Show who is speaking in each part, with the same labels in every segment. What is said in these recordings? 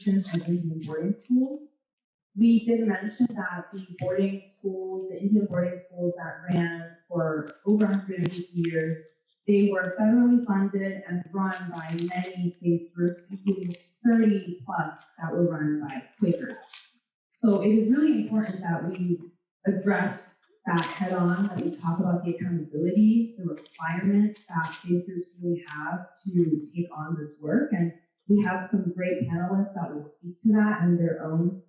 Speaker 1: Christians and Indian boarding schools. We did mention that the boarding schools, the Indian boarding schools that ran for over 150 years, they were federally funded and run by many faith groups, including 30 plus that were run by Quakers. So it is really important that we address that head on, that we talk about the accountability, the requirement that faith groups really have to take on this work. And we have some great panelists that will speak to that and their own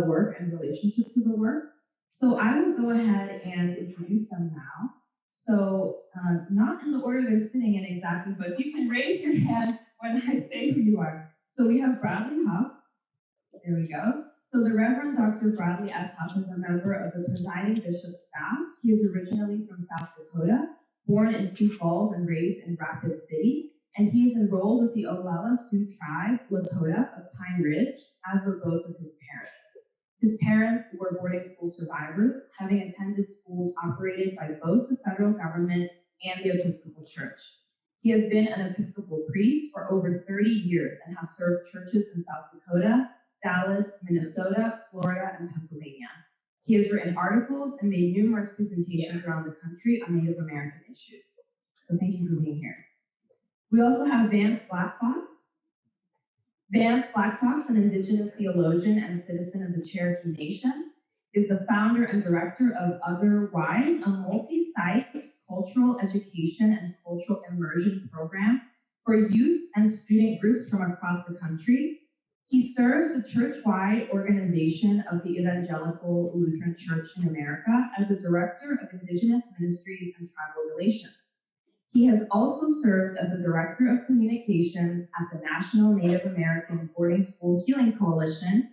Speaker 1: work and relationship to the work. So I will go ahead and introduce them now. So not in the order they're sitting in exactly, but you can raise your hand when I say who you are. So we have Bradley Hauff. There we go. So the Reverend Dr. Bradley S. Hauff is a member of the presiding bishop's staff. He is originally from South Dakota, born in Sioux Falls and raised in Rapid City. And he is enrolled with the Oglala Sioux tribe, Lakota of Pine Ridge, as were both of his parents. His parents were boarding school survivors, having attended schools operated by both the federal government and the Episcopal Church. He has been an Episcopal priest for over 30 years and has served churches in South Dakota, Dallas, Minnesota, Florida, and Pennsylvania. He has written articles and made numerous presentations around the country on Native American issues. So thank you for being here. We also have Vance Blackfox. Vance Blackfox, an Indigenous theologian and citizen of the Cherokee Nation, is the founder and director of Otherwise, a multi-site cultural education and cultural immersion program for youth and student groups from across the country. He serves the church-wide organization of the Evangelical Lutheran Church in America as the director of Indigenous Ministries and Tribal Relations. He has also served as the Director of Communications at the National Native American Boarding School Healing Coalition,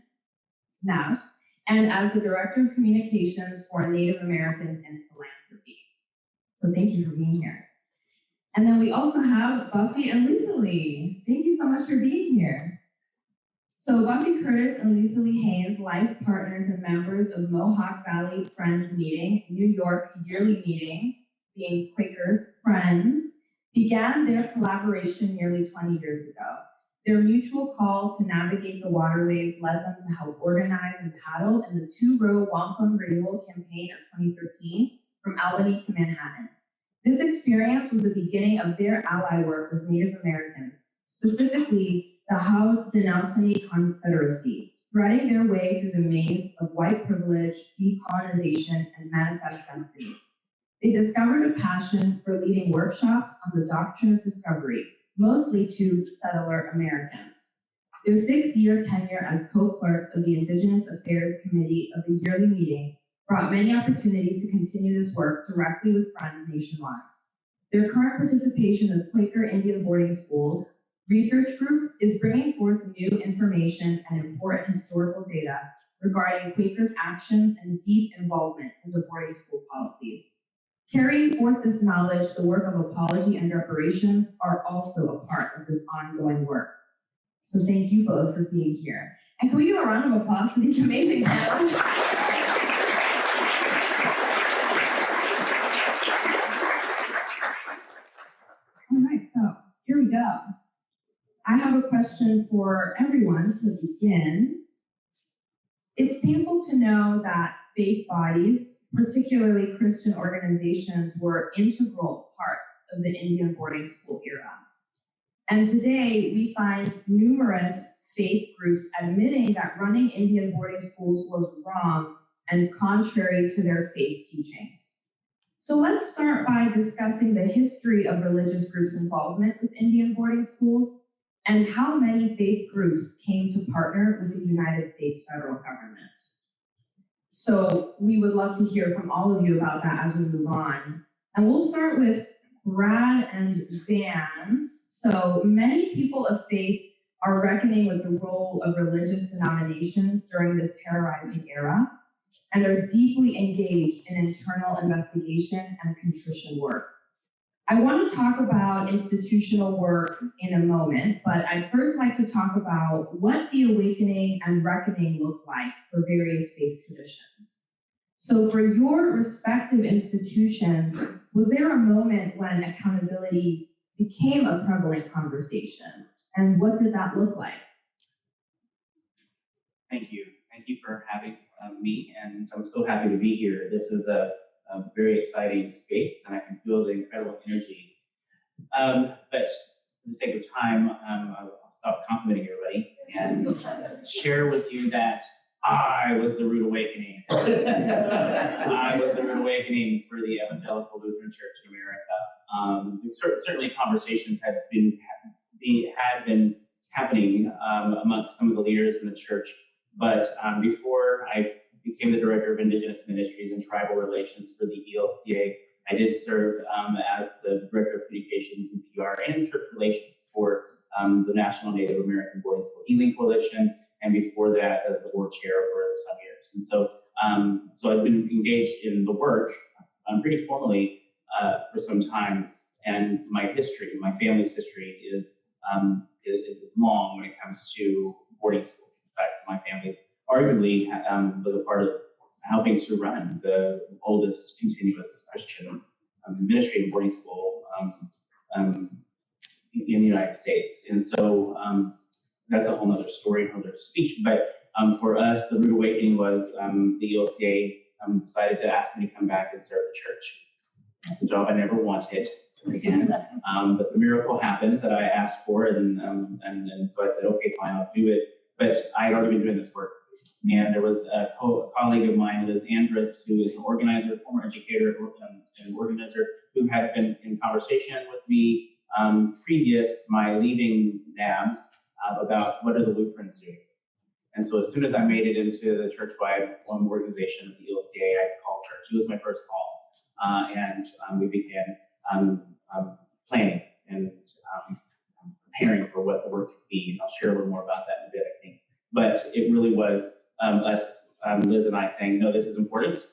Speaker 1: NABS, and as the Director of Communications for Native Americans in Philanthropy. So thank you for being here. And then we also have Buffy and Liseli. Thank you so much for being here. So Buffy Curtis and Liseli Haines, life partners and members of Mohawk Valley Friends Meeting, New York yearly meeting, being Quakers Friends, began their collaboration nearly 20 years ago. Their mutual call to navigate the waterways led them to help organize and paddle in the two-row wampum renewal campaign of 2013 from Albany to Manhattan. This experience was the beginning of their ally work with Native Americans, specifically the Haudenosaunee Confederacy, threading their way through the maze of white privilege, decolonization, and manifest destiny. They discovered a passion for leading workshops on the doctrine of discovery, mostly to settler Americans. Their 6-year tenure as co-clerks of the Indigenous Affairs Committee of the yearly meeting brought many opportunities to continue this work directly with friends nationwide. Their current participation with Quaker Indian boarding schools research group is bringing forth new information and important historical data regarding Quakers' actions and deep involvement in the boarding school policies. Carrying forth this knowledge, the work of apology and reparations are also a part of this ongoing work. So thank you both for being here. And can we give a round of applause to these amazing panelists? All right, so here we go. I have a question for everyone to begin. It's painful to know that faith bodies, particularly Christian organizations, were integral parts of the Indian boarding school era. And today we find numerous faith groups admitting that running Indian boarding schools was wrong and contrary to their faith teachings. So let's start by discussing the history of religious groups' involvement with Indian boarding schools and how many faith groups came to partner with the United States federal government. So we would love to hear from all of you about that as we move on. And we'll start with Brad and Vance. So many people of faith are reckoning with the role of religious denominations during this terrorizing era and are deeply engaged in internal investigation and contrition work. I want to talk about institutional work in a moment, but I'd first like to talk about what the awakening and reckoning look like for various faith traditions. So for your respective institutions, was there a moment when accountability became a prevalent conversation? And what did that look like?
Speaker 2: Thank you. Thank you for having me, and I'm so happy to be here. This is a very exciting space, and I can feel the incredible energy. But for the sake of time, I'll stop complimenting everybody and share with you that I was the rude awakening. I was the rude awakening for the Evangelical Lutheran Church in America. Certainly conversations had been happening amongst some of the leaders in the church, but before I became the director of Indigenous Ministries and Tribal Relations for the ELCA, I did serve as the director of communications and PR and church relations for the National Native American Boarding School Healing Coalition, and before that as the board chair for some years. And so I've been engaged in the work pretty formally for some time, and my family's history is long when it comes to boarding schools. In fact, my family's arguably was a part of helping to run the oldest continuous Christian ministry and boarding school in the United States. And so that's a whole nother story, a whole other speech. But for us, the rude awakening was the ELCA decided to ask me to come back and serve the church. That's a job I never wanted. Again, but the miracle happened that I asked for, and so I said, okay, fine, I'll do it. But I had already been doing this work, and there was a colleague of mine, Liz Andrus, who is an organizer, former educator, and organizer, who had been in conversation with me previous my leaving NABS about what are the Lutherans doing. And so as soon as I made it into the church-wide organization of the ELCA, I called her. She was my first call, and we began planning and preparing for what the work could be. And I'll share a little more about that in a bit, I think. But it really was us, Liz and I, saying, no, this is important.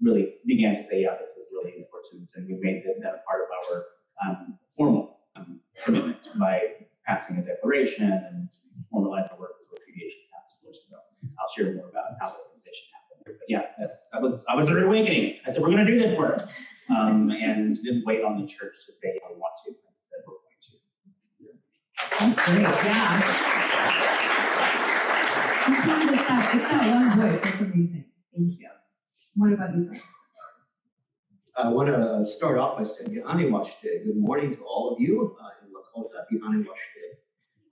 Speaker 2: Really began to say, yeah, this is really important. And we made that a part of our formal commitment by passing a declaration and formalizing our work with a mediation task force. So I'll share more about how the organization happened. But yeah, I was a rude awakening. I said, we're going to do this work. And didn't wait on the church to say, I want to. I said, we're going to.
Speaker 1: That's great, yeah. It's that one voice, that's amazing. Thank you. What about you, Frank?
Speaker 3: I want to start off by saying good morning to all of you in Lakota.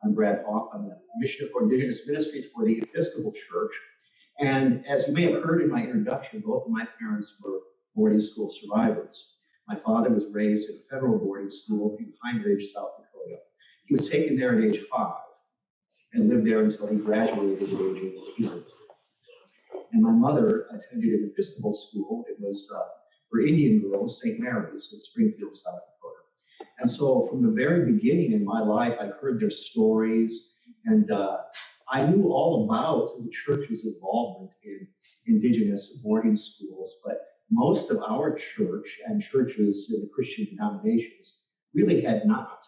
Speaker 3: I'm Brad Hauff. I'm the Commissioner for Indigenous Ministries for the Episcopal Church. And as you may have heard in my introduction, both of my parents were boarding school survivors. My father was raised in a federal boarding school in Pine Ridge, South Dakota. He was taken there at age 5 and lived there until he graduated at age 18. And my mother attended an Episcopal school. It was for Indian girls, St. Mary's in Springfield, South Dakota. And so from the very beginning in my life, I heard their stories, and I knew all about the church's involvement in Indigenous boarding schools, but most of our church and churches in the Christian denominations really had not.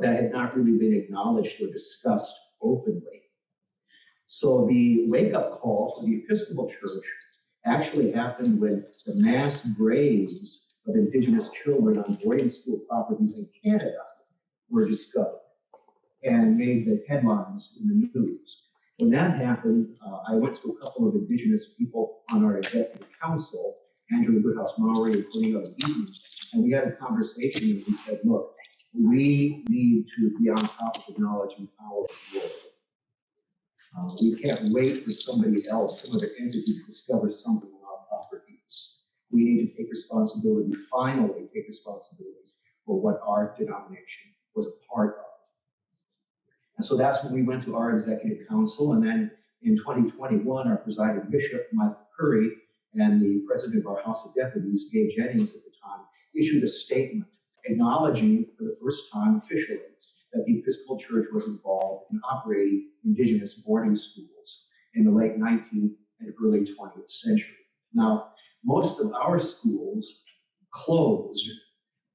Speaker 3: That had not really been acknowledged or discussed openly. So the wake-up call for the Episcopal Church actually happened when the mass graves of Indigenous children on boarding school properties in Canada were discovered and made the headlines in the news. When that happened, I went to a couple of Indigenous people on our executive council, Angela Goodhouse-Maury and Cornelia Eaton, and we had a conversation and we said, look, we need to be on top of the knowledge and power of the Lord. We can't wait for somebody else, some other entity to discover something on our properties. We need to take responsibility, finally take responsibility for what our denomination was a part of. And so that's when we went to our executive council. And then in 2021, our presiding bishop, Michael Curry, and the president of our House of Deputies, Gabe Jennings at the time, issued a statement acknowledging for the first time officially that the Episcopal Church was involved in operating Indigenous boarding schools in the late 19th and early 20th century. Now, most of our schools closed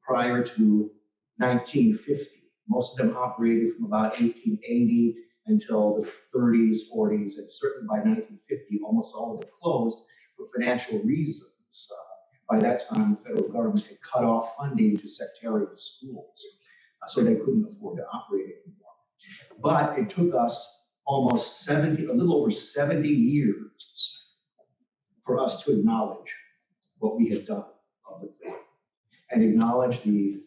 Speaker 3: prior to 1950. Most of them operated from about 1880 until the 30s, 40s, and certainly by 1950, almost all of them closed for financial reasons. By that time, the federal government had cut off funding to sectarian schools, so they couldn't afford to operate anymore. But it took us almost 70, a little over 70 years for us to acknowledge what we had done publicly and acknowledge the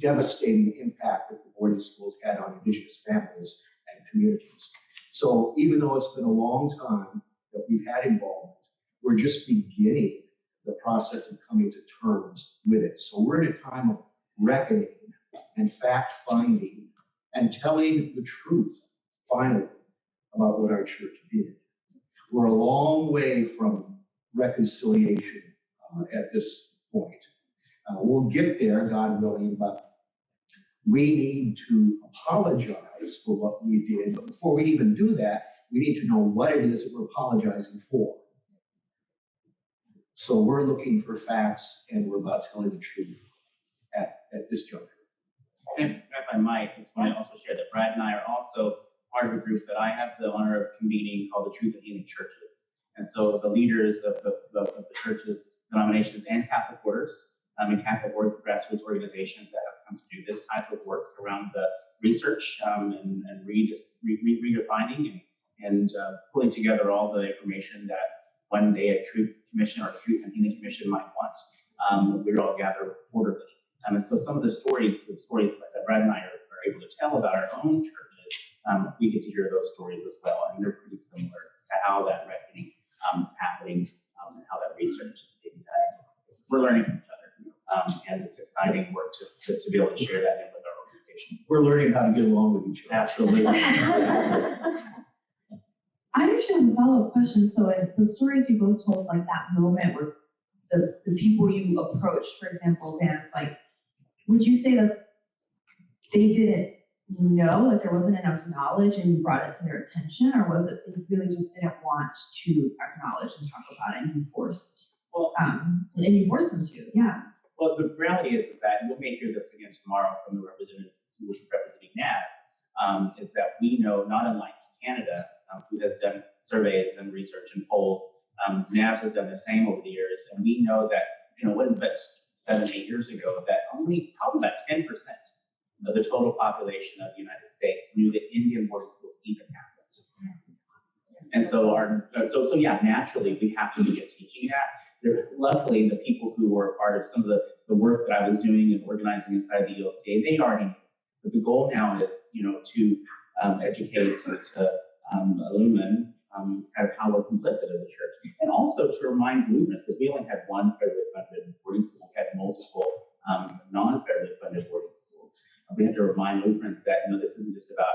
Speaker 3: devastating impact that the boarding schools had on Indigenous families and communities. So even though it's been a long time that we've had involvement, we're just beginning the process of coming to terms with it. So we're in a time of reckoning and fact-finding and telling the truth, finally, about what our church did. We're a long way from reconciliation at this point. We'll get there, God willing, but we need to apologize for what we did. But before we even do that, we need to know what it is that we're apologizing for. So we're looking for facts, and we're about telling the truth at this juncture.
Speaker 2: And if I might, I just want to also share that Brad and I are also part of a group that I have the honor of convening called the Truth and Healing Churches. And so the leaders of the churches, denominations, and Catholic orders, and Catholic grassroots organizations that have come to do this type of work around the research and redefining and pulling together all the information that one day a Truth Commission or a Truth and Healing Commission might want. We're all gathered orderly. And so some of the stories that Brad and I are able to tell about our own churches, we get to hear those stories as well. And they're pretty similar as to how that reckoning is happening and how that research is being done. We're learning from each other. And it's exciting work to be able to share that in with our organization.
Speaker 3: We're learning how to get along with each other.
Speaker 2: Absolutely.
Speaker 1: I actually have a follow-up question. So the stories you both told, like that moment where the people you approached, for example, Vance, like, would you say that they didn't know, like there wasn't enough knowledge and you brought it to their attention, or was it they really just didn't want to acknowledge and talk about it and you forced them to? Yeah.
Speaker 2: Well, the reality is that we may hear this again tomorrow from the representatives who will be representing NABS, is that we know, not unlike Canada, who has done surveys and research and polls, NABS has done the same over the years, and we know that, it wasn't but 7-8 years ago that only probably about 10% of the total population of the United States knew that Indian boarding schools even happened. And so naturally we have to begin teaching that. Luckily, the people who were part of some of the work that I was doing and organizing inside the ELCA, they already knew. But the goal now is, to educate, to illumine kind of how we're complicit as a church, and also to remind Lutherans, because we only had one federally funded boarding school, we had multiple non-federally funded boarding schools. We had to remind Lutherans that this isn't just about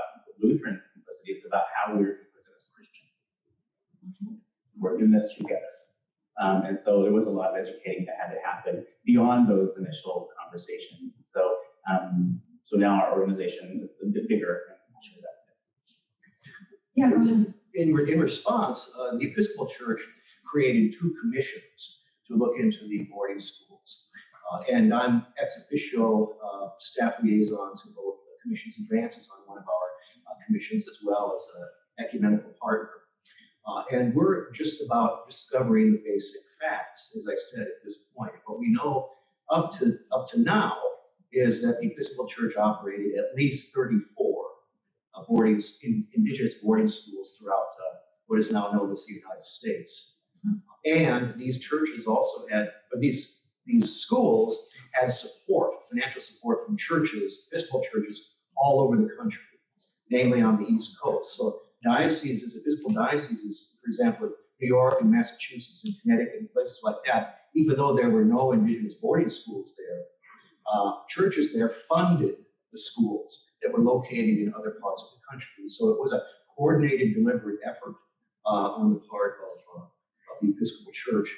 Speaker 2: Lutherans' complicity; it's about how we're complicit as Christians. We're in this together. And so there was a lot of educating that had to happen beyond those initial conversations. And so now our organization is a bit bigger. And I'll share that.
Speaker 1: Yeah, go ahead.
Speaker 3: In response, the Episcopal Church created 2 commissions to look into the boarding schools. And I'm ex officio staff liaison to both commissions, and Vance is on one of our commissions, as well as an ecumenical partner. And we're just about discovering the basic facts, as I said at this point. What we know up to now is that the Episcopal Church operated at least 34 Indigenous boarding schools throughout what is now known as the United States. And these churches also had, these schools had support, financial support from churches, Episcopal churches all over the country, namely on the East Coast. So Episcopal dioceses, for example, New York and Massachusetts and Connecticut and places like that, even though there were no Indigenous boarding schools there, churches there funded the schools that were located in other parts of the country. So it was a coordinated, deliberate effort on the part of the Episcopal Church.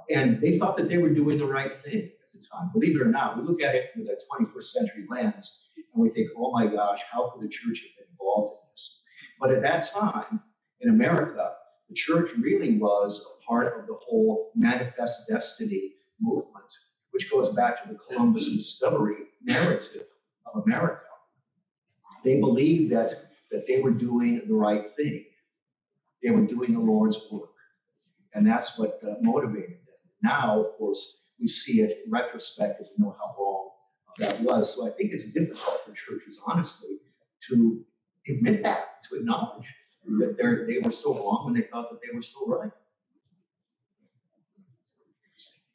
Speaker 3: And they thought that they were doing the right thing at the time. Believe it or not, we look at it with a 21st century lens and we think, oh my gosh, how could the church have been involved in this? But at that time, in America, the church really was a part of the whole manifest destiny movement, which goes back to the Columbus discovery narrative of America. They believed that they were doing the right thing. They were doing the Lord's work. And that's what motivated them. Now, of course, we see it in retrospect as we know how wrong that was. So I think it's difficult for churches, honestly, to admit that, to acknowledge that they were so wrong when they thought that they were so right.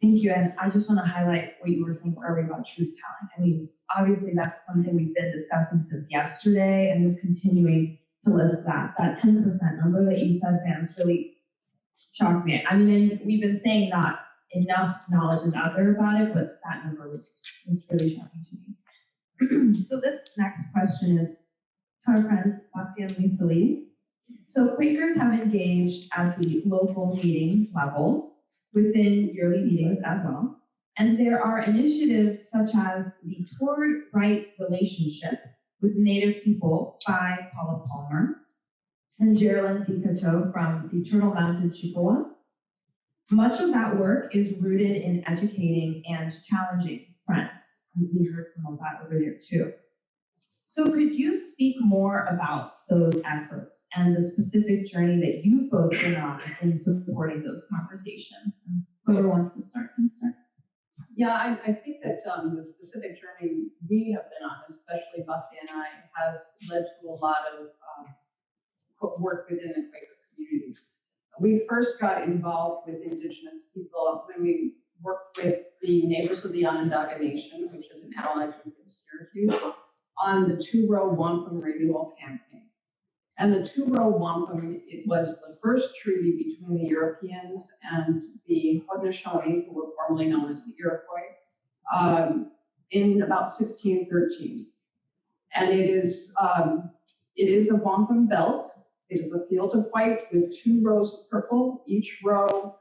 Speaker 1: Thank you, and I just want to highlight what you were saying earlier about truth-telling. I mean, obviously that's something we've been discussing since yesterday and just continuing to live with that. That 10% number that you said, Vance, really shocked me. I mean, we've been saying that enough knowledge is out there about it, but that number was really shocking to me. So this next question is to our friends, Buffy and Liseli. So Quakers have engaged at the local meeting level within yearly meetings as well. And there are initiatives such as the Toward Right Relationship with Native People by Paula Palmer and Geraldine Dicato from the Turtle Mountain Chippewa. Much of that work is rooted in educating and challenging friends. We heard some of that over there too. So could you speak more about those efforts and the specific journey that you've both been on in supporting those conversations? And whoever wants to start can start.
Speaker 4: Yeah, I think that the specific journey we have been on, especially Buffy and I, has led to a lot of work within the Quaker communities. We first got involved with Indigenous people when we worked with the Neighbors of the Onondaga Nation, which is an allied group in Syracuse, on the Two-Row Wampum Renewal Campaign. And the Two-Row Wampum, it was the first treaty between the Europeans and the Haudenosaunee, who were formerly known as the Iroquois, in about 1613. And it is a wampum belt. It is a field of white with 2 rows of purple, each row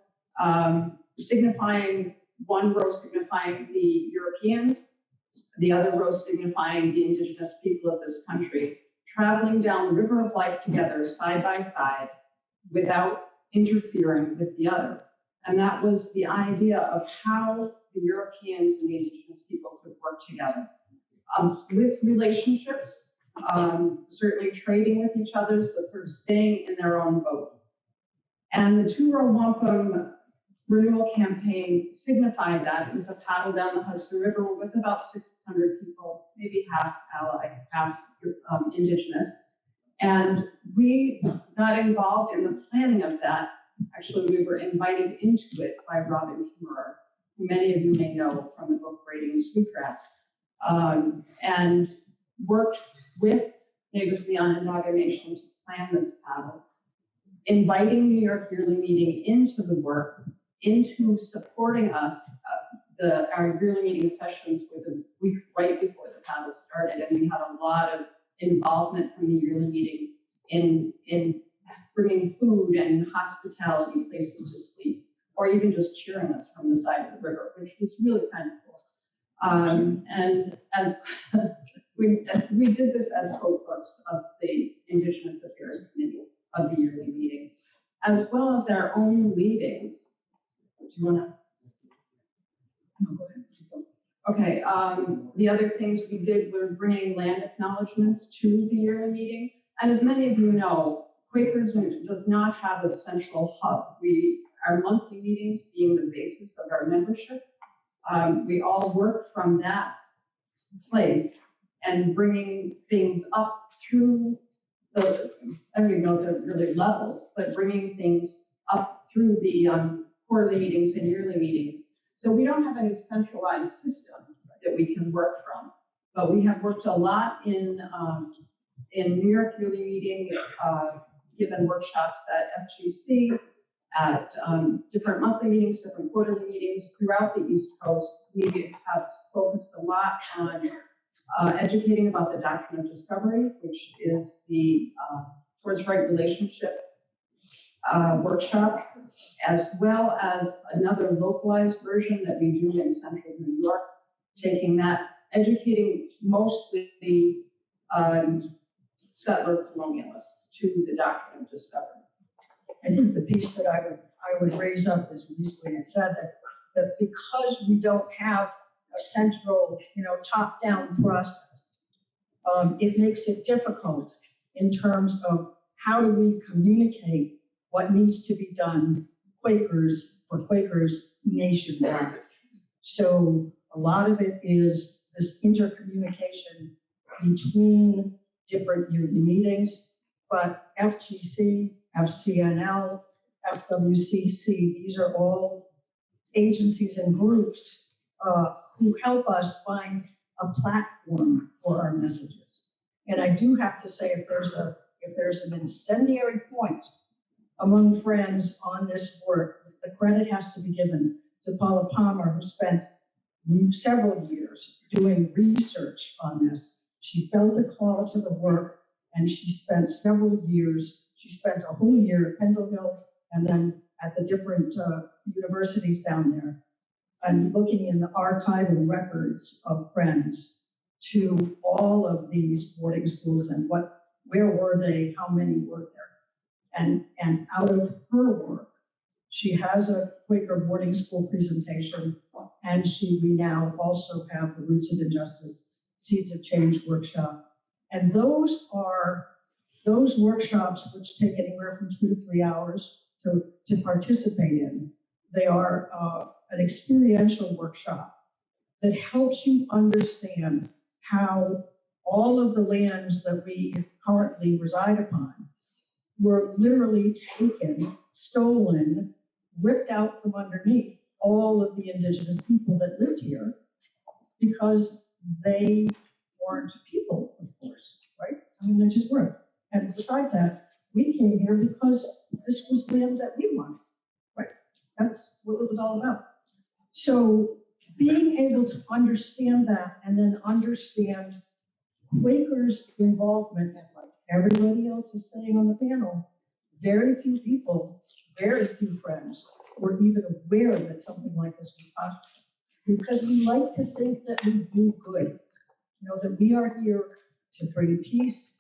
Speaker 4: signifying, one row signifying the Europeans, the other row signifying the Indigenous people of this country, traveling down the river of life together, side by side, without interfering with the other. And that was the idea of how the Europeans and the Indigenous people could work together. With relationships, certainly trading with each other, but sort of staying in their own boat. And the Two-Row Wampum Renewal Campaign signified that. It was a paddle down the Hudson River with about 600 people, maybe half allied, half Indigenous. And we got involved in the planning of that. Actually, we were invited into it by Robin Kimmerer, who many of you may know from the book Braiding Sweetgrass, and worked with Neighbors of the Onondaga Nation to plan this paddle, inviting New York Yearly Meeting into the work, into supporting us. Our yearly meeting sessions were the week right before the paddle started, and we had a lot of involvement from the yearly meeting in bringing food and hospitality, places to sleep, or even just cheering us from the side of the river, which was really kind of cool. And as we did this as co-clerks of the Indigenous Affairs Committee of the yearly meetings, as well as our own meetings. Do you want to? No, go ahead. Okay, the other things we did were bringing land acknowledgements to the yearly meeting. And as many of you know, Quakers does not have a central hub. Our monthly meetings being the basis of our membership, we all work from that place and bringing things up through the, I don't even know if they're really levels, but bringing things up through the quarterly meetings and yearly meetings. So we don't have any centralized system that we can work from, but we have worked a lot in New York Yearly Meeting, given workshops at FGC, at different monthly meetings, different quarterly meetings throughout the East Coast. We have focused a lot on educating about the doctrine of discovery, which is the Towards Right Relationship workshop, as well as another localized version that we do in central New York, taking that, educating mostly the settler colonialists to the doctrine of discovery.
Speaker 5: I think the piece that I would raise up is Liseli said that because we don't have a central, top-down process, it makes it difficult in terms of how do we communicate what needs to be done for Quakers nationwide. So a lot of it is this intercommunication between different yearly meetings, but FGC, FCNL, FWCC, these are all agencies and groups who help us find a platform for our messages. And I do have to say, if there's an incendiary point among friends on this work, the credit has to be given to Paula Palmer, who spent several years doing research on this. She felt a call to the work, and she spent several years. She spent a whole year at Pendle Hill and then at the different universities down there, and looking in the archival records of friends to all of these boarding schools and where were they, how many were there. And out of her work, she has a Quaker boarding school presentation, and we now also have the Roots of Injustice, Seeds of Change workshop. And those workshops, which take anywhere from 2 to 3 hours to participate in. They are an experiential workshop that helps you understand how all of the lands that we currently reside upon were literally taken, stolen, ripped out from underneath all of the indigenous people that lived here, because they weren't people, of course, right? I mean, they just weren't. And besides that, we came here because this was land that we wanted, right? That's what it was all about. So being able to understand that, and then understand Quakers' involvement, and like everybody else is saying on the panel, very few people, very few friends were even aware that something like this was possible, because we like to think that we do good, that we are here to bring peace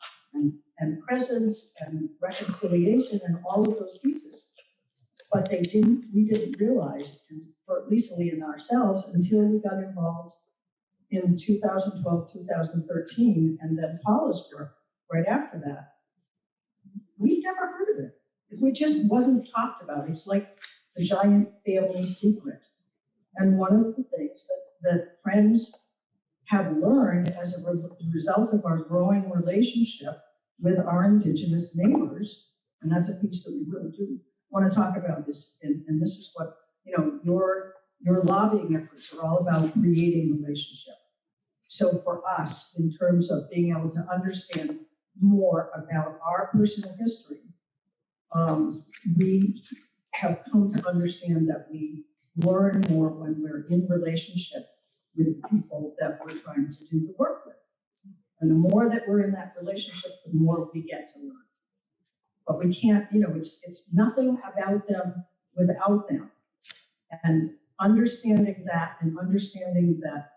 Speaker 5: and presence and reconciliation and all of those pieces. But we didn't realize, for Liseli and ourselves, until we got involved in 2012, 2013, and then Paula's work right after that. We never heard of it. It just wasn't talked about. It's like the giant family secret. And one of the things that friends have learned as a result of our growing relationship with our Indigenous neighbors, and that's a piece that we really do want to talk about this, and this is what, your lobbying efforts are all about, creating relationship. So for us, in terms of being able to understand more about our personal history, we have come to understand that we learn more when we're in relationship with people that we're trying to do the work with. And the more that we're in that relationship, the more we get to learn. But we can't, it's nothing about them without them. And understanding that, and understanding that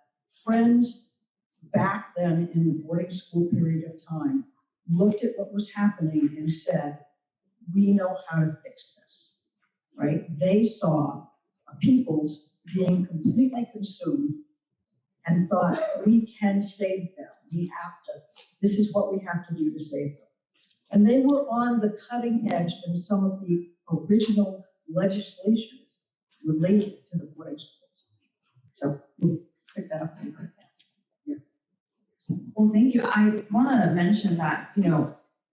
Speaker 5: friends back then in the boarding school period of time looked at what was happening and said, we know how to fix this, right? They saw peoples being completely consumed and thought, we can save them. This is what we have to do to save them. And they were on the cutting edge in some of the original legislations related to the boarding schools. So we'll pick that up. Yeah.
Speaker 1: Well, thank you. I want to mention that,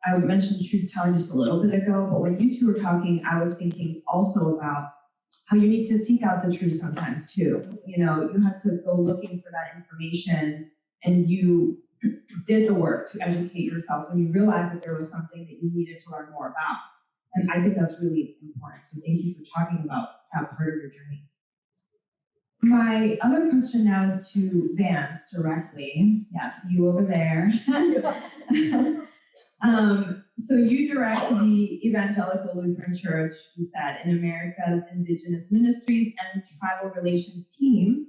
Speaker 1: I mentioned truth telling just a little bit ago, but when you two were talking, I was thinking also about how you need to seek out the truth sometimes too. You have to go looking for that information, and you did the work to educate yourself when you realized that there was something that you needed to learn more about. And I think that's really important. So thank you for talking about that part of your journey. My other question now is to Vance directly. Yes, you over there. So you direct the Evangelical Lutheran Church, you said, in America's Indigenous Ministries and Tribal Relations team,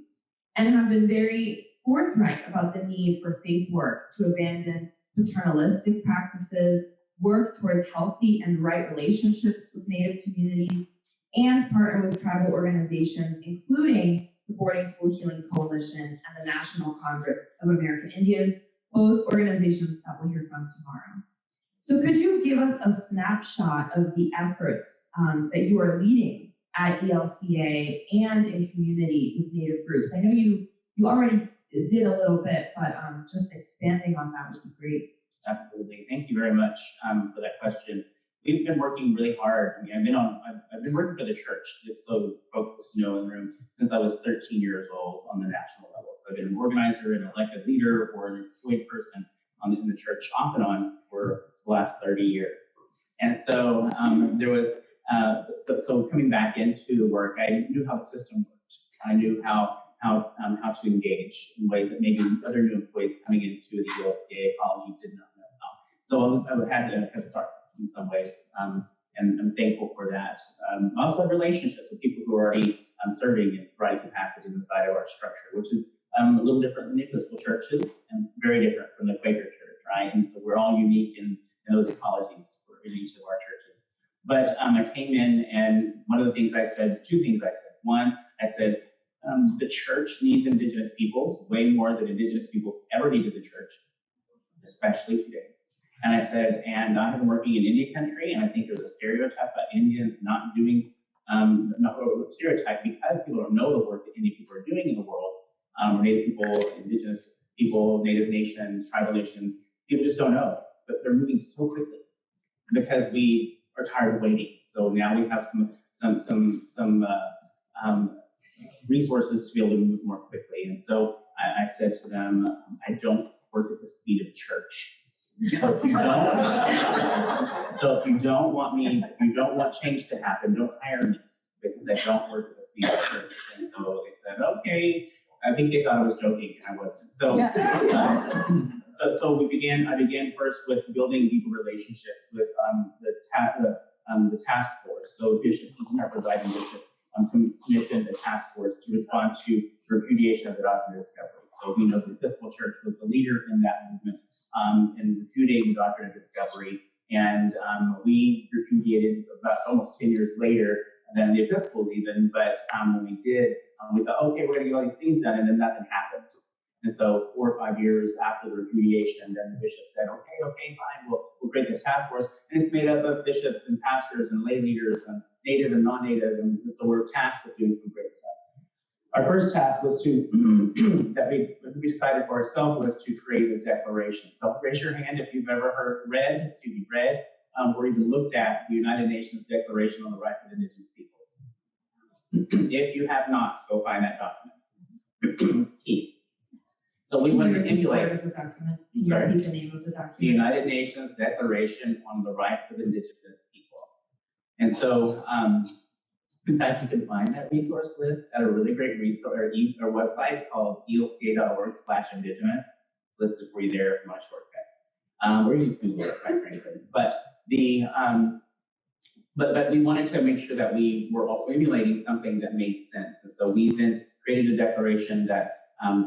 Speaker 1: and have been very forthright about the need for faith work to abandon paternalistic practices, work towards healthy and right relationships with Native communities, and partner with tribal organizations, including the Boarding School Healing Coalition and the National Congress of American Indians, both organizations that we'll hear from tomorrow. So could you give us a snapshot of the efforts that you are leading at ELCA and in community with Native groups? I know you already did a little bit, but just expanding on that would be great.
Speaker 2: Absolutely. Thank you very much for that question. We've been working really hard. I mean, I've been working for the church, just so folks know in the room, since I was 13 years old on the national level. So I've been an organizer, an elected leader, or an employed person in the church off and on for the last 30 years. And so there was, so coming back into the work, I knew how the system worked. I knew how to engage in ways that maybe other new employees coming into the ELCA ecology did not know how. So I had to head start in some ways, and I'm thankful for that. I also have relationships with people who are already serving in variety capacities inside of our structure, which is a little different than the Episcopal churches and very different from the Quaker church, right? And so we're all unique in those ecologies in each of our churches. But I came in, and one of the things I said, two things I said. One, I said, the church needs Indigenous peoples way more than Indigenous peoples ever needed the church, especially today. And I said, and I have been working in Indian country, and I think there's a stereotype about Indians not doing, not a stereotype because people don't know the work that Indian people are doing in the world. Native people, Indigenous people, Native nations, tribal nations, people just don't know, but they're moving so quickly because we are tired of waiting. So now we have some resources to be able to move more quickly. And so I said to them, I don't work at the speed of church. So if you don't want change to happen, don't hire me because I don't work at the speed of church. And so they said, okay. I think they thought I was joking, and I wasn't. So, I began first with building deeper relationships with the task force. So Bishop, our presiding bishop, commissioned a task force to respond to repudiation of the doctrine of discovery. So we know the Episcopal Church was the leader in that movement in repudiating the doctrine of discovery, and we repudiated about almost 10 years later than the Episcopals even. But when we did, we thought, okay, we're going to get all these things done, and then nothing happened. And so 4 or 5 years after the repudiation, then the bishop said, okay, fine, we'll create this task force. And it's made up of bishops and pastors and lay leaders and native and non-native. And so we're tasked with doing some great stuff. Our first task was that we decided for ourselves was to create a declaration. So raise your hand if you've ever read, or even looked at the United Nations Declaration on the Rights of Indigenous Peoples. If you have not, go find that document. It's key. So we want to emulate
Speaker 1: the document.
Speaker 2: Sorry?
Speaker 1: Repeat the name of the document.
Speaker 2: The United Nations Declaration on the Rights of Indigenous People. And so, in fact, you can find that resource list at a really great resource or website called elca.org/indigenous. Listed for you there if you want a shortcut. Or you just Google it, quite frankly. But we wanted to make sure that we were all emulating something that made sense. And so we then created a declaration that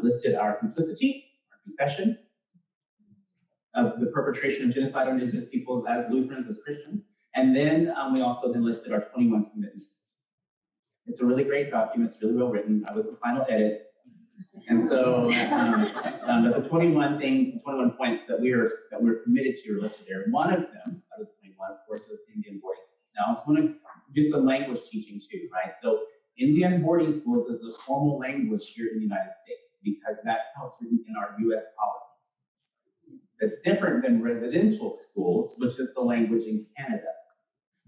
Speaker 2: listed our complicity, our confession of the perpetration of genocide on Indigenous peoples as Lutherans, as Christians. And then we also then listed our 21 commitments. It's a really great document. It's really well written. I was the final edit. And so the 21 things, the 21 points that we're committed to are listed there. One of them, out of the 21, of course, is Indian boarding schools. Now, I just want to do some language teaching too, right? So Indian boarding schools is the formal language here in the United States because that's how it's written in our U.S. policy. It's different than residential schools, which is the language in Canada.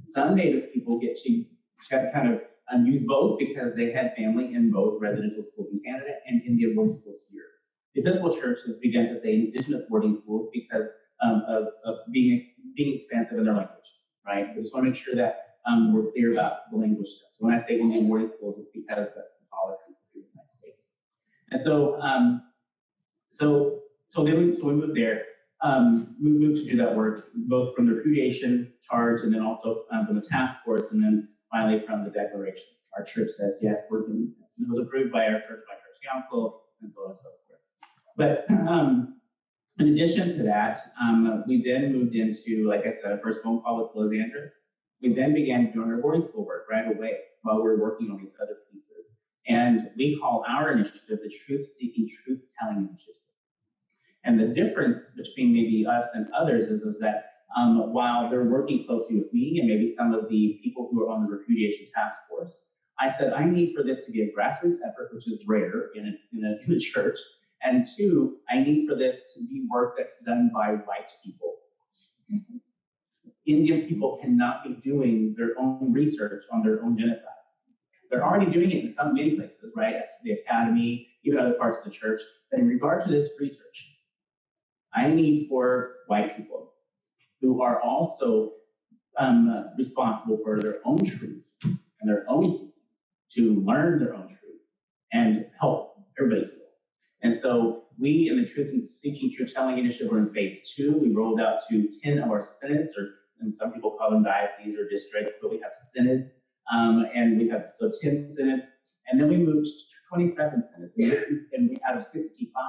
Speaker 2: Some Native people get to kind of use both because they had family in both residential schools in Canada and Indian boarding schools here. The Episcopal Church has begun to say Indigenous boarding schools because of being expansive in their language, right? We just want to make sure that we're clear about the language stuff. So when I say Indian boarding schools, it's because that's the policy of the United States. And so we moved there. We moved to do that work, both from the repudiation charge and then also from the task force, and then finally from the declaration. Our church says, yes, we're doing this. And it was approved by our church, by church council, and so on and so forth. But in addition to that, we then moved into, like I said, our first phone call was Los Angeles. We then began doing our boarding school work right away while we were working on these other pieces. And we call our initiative the Truth-Seeking, Truth-Telling Initiative. And the difference between maybe us and others is that while they're working closely with me and maybe some of the people who are on the repudiation task force, I said, I need for this to be a grassroots effort, which is rare in a church. And two, I need for this to be work that's done by white people. Indian people cannot be doing their own research on their own genocide. They're already doing it in many places, right? At the academy, even other parts of the church. But in regard to this research, I need for white people who are also responsible for their own truth and their own to learn their own truth and help everybody heal. And so we in the Truth and Seeking Truth Telling Initiative are in phase 2. We rolled out to 10 of our synods, and some people call them dioceses or districts, but we have synods. And we have 10 synods, and then we moved to 27 synods, and we out of 65.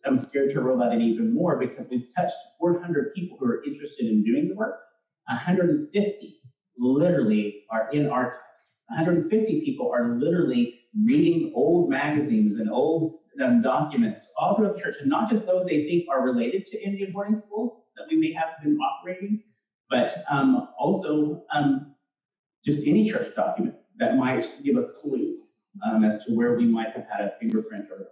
Speaker 2: I'm scared to roll that in even more because we've touched 400 people who are interested in doing the work. 150 literally are in archives. 150 people are literally reading old magazines and old documents all throughout the church, and not just those they think are related to Indian boarding schools that we may have been operating, but also just any church document that might give a clue as to where we might have had a fingerprint or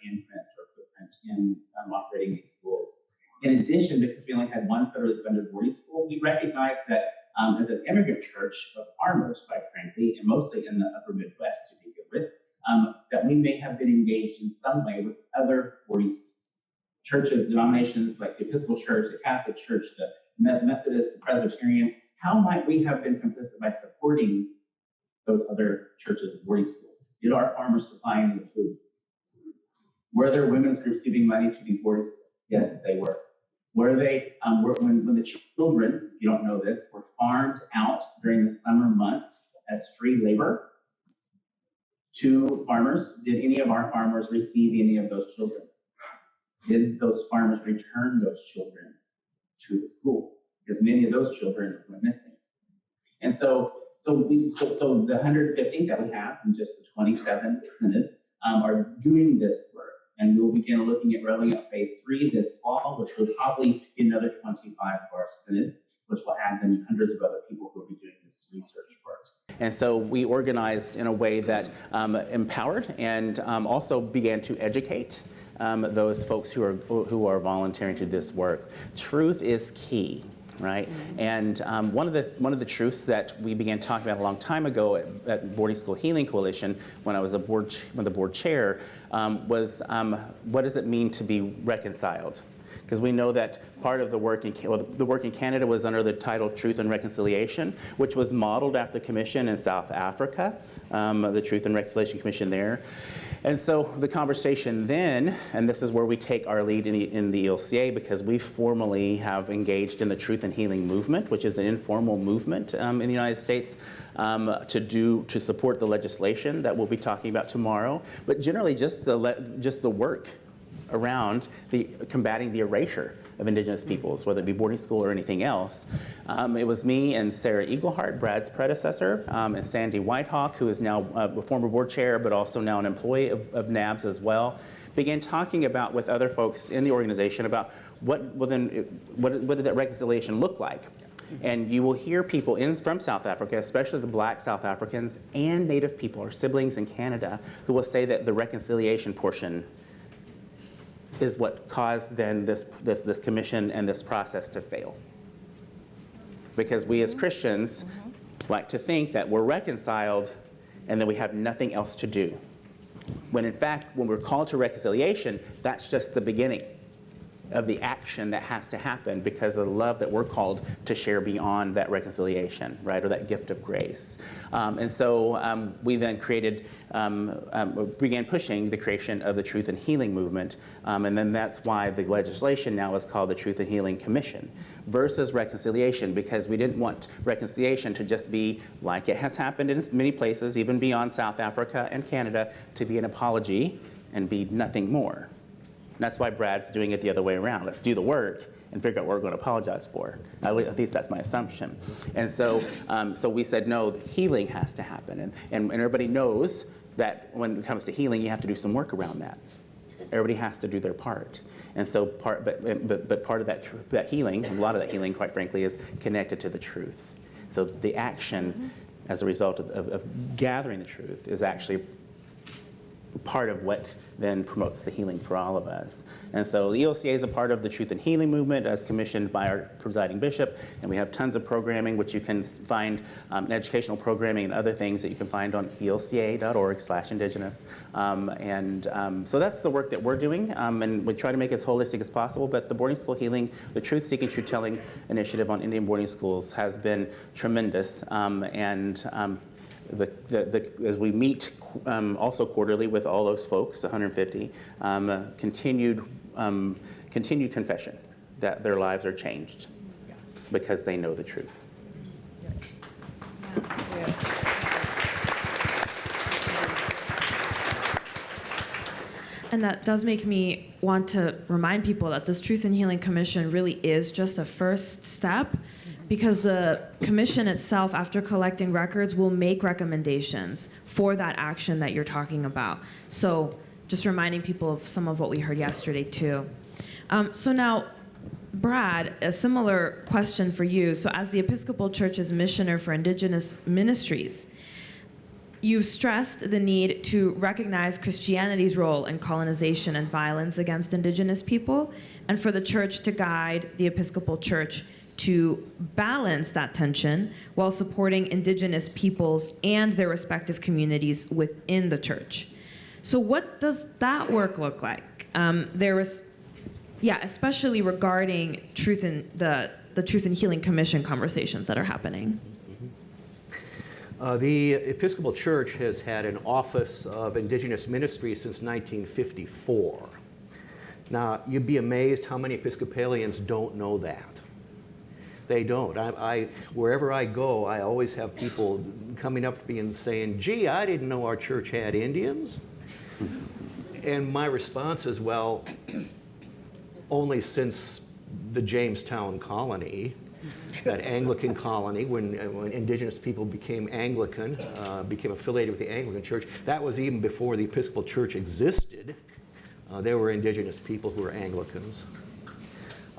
Speaker 2: handprint or footprint in operating these schools. In addition, because we only had one federally funded boarding school, we recognized that as an immigrant church of farmers, quite frankly, and mostly in the upper Midwest to begin with, that we may have been engaged in some way with other boarding schools. Churches, denominations like the Episcopal Church, the Catholic Church, the Methodist, the Presbyterian. How might we have been complicit by supporting those other churches' boarding schools? Did our farmers supply any of the food? Were there women's groups giving money to these boarding schools? Yes, they were. Were they, when the children, if you don't know this, were farmed out during the summer months as free labor to farmers, did any of our farmers receive any of those children? Did those farmers return those children to the school? Because many of those children went missing. And so the 150 that we have and just the 27 synods are doing this work. And we'll begin looking at rolling out phase 3 this fall, which will probably be another 25 of our synods, which will add then hundreds of other people who will be doing this research for us.
Speaker 6: And so we organized in a way that empowered and also began to educate those folks who are volunteering to this work. Truth is key. Right, and one of the truths that we began talking about a long time ago at Boarding School Healing Coalition, when I was the board chair, was what does it mean to be reconciled? Because we know that part of the work in Canada was under the title Truth and Reconciliation, which was modeled after the commission in South Africa, the Truth and Reconciliation Commission there. And so the conversation then, and this is where we take our lead in the ELCA, because we formally have engaged in the Truth and Healing movement, which is an informal movement in the United States to support the legislation that we'll be talking about tomorrow, but generally just the work around combating the erasure of Indigenous peoples, whether it be boarding school or anything else. It was me and Sarah Eaglehart, Brad's predecessor, and Sandy Whitehawk, who is now a former board chair, but also now an employee of NABS as well, began talking about with other folks in the organization about what did that reconciliation look like. And you will hear people from South Africa, especially the Black South Africans and Native people, our siblings in Canada, who will say that the reconciliation portion is what caused then this commission and this process to fail. Because we as Christians like to think that we're reconciled and then we have nothing else to do. When in fact, when we're called to reconciliation, that's just the beginning of the action that has to happen because of the love that we're called to share beyond that reconciliation, right, or that gift of grace. And so we then began pushing the creation of the Truth and Healing movement, and then that's why the legislation now is called the Truth and Healing Commission versus reconciliation, because we didn't want reconciliation to just be like it has happened in many places, even beyond South Africa and Canada, to be an apology and be nothing more. And that's why Brad's doing it the other way around. Let's do the work and figure out what we're going to apologize for. At least that's my assumption. And so we said, no, the healing has to happen. And everybody knows that when it comes to healing, you have to do some work around that. Everybody has to do their part. And so part of that healing, a lot of that healing, quite frankly, is connected to the truth. So the action as a result of gathering the truth is actually part of what then promotes the healing for all of us. And so the ELCA is a part of the Truth and Healing movement as commissioned by our presiding bishop, and we have tons of programming which you can find, educational programming and other things that you can find on elca.org/indigenous. So that's the work that we're doing, and we try to make it as holistic as possible, but the boarding school healing, the Truth Seeking, Truth Telling initiative on Indian boarding schools has been tremendous, as we meet also quarterly with all those folks, 150, continued confession that their lives are changed because they know the truth.
Speaker 7: And that does make me want to remind people that this Truth and Healing Commission really is just a first step, because the commission itself, after collecting records, will make recommendations for that action that you're talking about. So just reminding people of some of what we heard yesterday too. So now, Brad, a similar question for you. So as the Episcopal Church's missioner for Indigenous Ministries, you stressed the need to recognize Christianity's role in colonization and violence against Indigenous people, and for the church to guide the Episcopal Church to balance that tension while supporting Indigenous peoples and their respective communities within the church. So what does that work look like? Especially regarding truth and the Truth and Healing Commission conversations that are happening.
Speaker 3: The Episcopal Church has had an Office of Indigenous Ministries since 1954. Now, you'd be amazed how many Episcopalians don't know that. They don't. Wherever I go, I always have people coming up to me and saying, gee, I didn't know our church had Indians. And my response is, well, only since the Jamestown colony, that Anglican colony, when Indigenous people became Anglican, became affiliated with the Anglican Church. That was even before the Episcopal Church existed. There were Indigenous people who were Anglicans.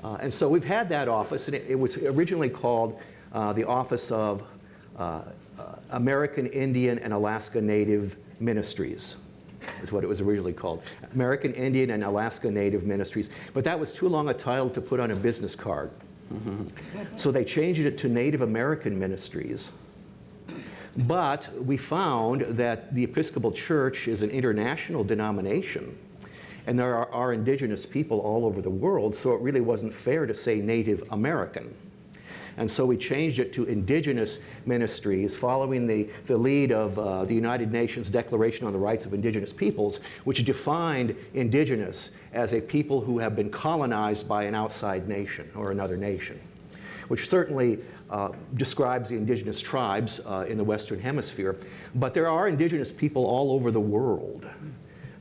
Speaker 3: And so we've had that office, and it was originally called the Office of American Indian and Alaska Native Ministries, is what it was originally called. American Indian and Alaska Native Ministries. But that was too long a title to put on a business card. So they changed it to Native American Ministries. But we found that the Episcopal Church is an international denomination, and there are Indigenous people all over the world, so it really wasn't fair to say Native American. And so we changed it to Indigenous Ministries, following the lead of the United Nations Declaration on the Rights of Indigenous Peoples, which defined Indigenous as a people who have been colonized by an outside nation or another nation, which certainly describes the Indigenous tribes in the Western Hemisphere. But there are Indigenous people all over the world